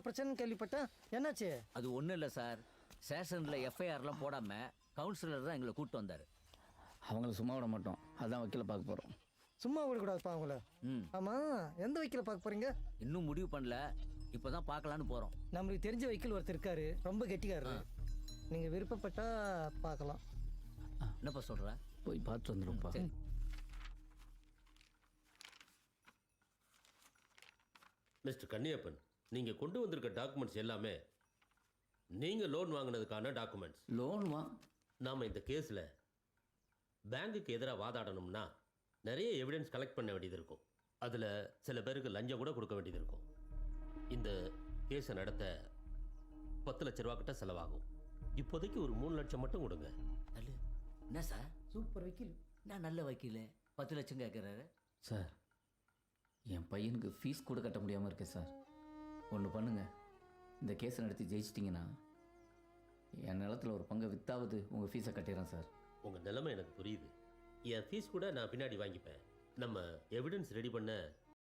பிரச்சனைன்னு கேள்விப்பட்டேன், என்னாச்சு? அது ஒன்றும் இல்லை சார். ஸ்டேஷனில் எஃப்ஐஆர்லாம் போடாமல் கவுன்சிலர் தான் எங்களை கூப்பிட்டு வந்தார். அவங்கள சும்மா விட மாட்டோம், அதான் வக்கீல பார்க்க போகிறோம். சும்மா விடக்கூடாதுப்பா அவங்கள. ஆமாம், எந்த வக்கீல பார்க்க போகிறீங்க? இன்னும் முடிவு பண்ணல, இப்போ தான் பார்க்கலான்னு போகிறோம். நம்மளுக்கு தெரிஞ்ச வக்கீல் ஒருத்தர் இருக்காரு, ரொம்ப கெட்டிக்காரரு. நீங்கள் விருப்பப்பட்டா பார்க்கலாம். என்னப்பா சொல்கிற? போய் பார்த்து வந்துடும்ப்பா. மிஸ்டர் கன்னியப்பன், நீங்கள் கொண்டு வந்திருக்க டாக்குமெண்ட்ஸ் எல்லாமே நீங்கள் லோன் வாங்கினதுக்கான டாக்குமெண்ட்ஸ். லோன் நாம் இந்த கேஸில் பேங்குக்கு எதிராக வாதாடணும்னா நிறைய எவிடன்ஸ் கலெக்ட் பண்ண வேண்டியது இருக்கும். அதில் சில பேருக்கு லஞ்சம் கூட கொடுக்க வேண்டியது இருக்கும். இந்த கேஸை நடத்த 10 லட்ச ரூபா கிட்ட செலவாகும். இப்போதைக்கு ஒரு 3 லட்சம் மட்டும் கொடுங்க. என்ன சார், சூப்பர் வக்கீல். நான் நல்ல வக்கீல், 10 லட்சம் கேட்குறாரு. சார், என் பையனுக்கு ஃபீஸ் கூட கட்ட முடியாமல் இருக்கேன் சார். ஒன்று பண்ணுங்கள், இந்த கேஸை நடத்தி ஜெயிச்சிட்டிங்கன்னா என் நிலத்தில் ஒரு பங்கை வித்தாவது உங்கள் ஃபீஸை கட்டிடுறேன் சார். உங்கள் நிலைமை எனக்கு புரியுது. என் ஃபீஸ் கூட நான் பின்னாடி வாங்கிப்பேன். நம்ம எவிடன்ஸ் ரெடி பண்ண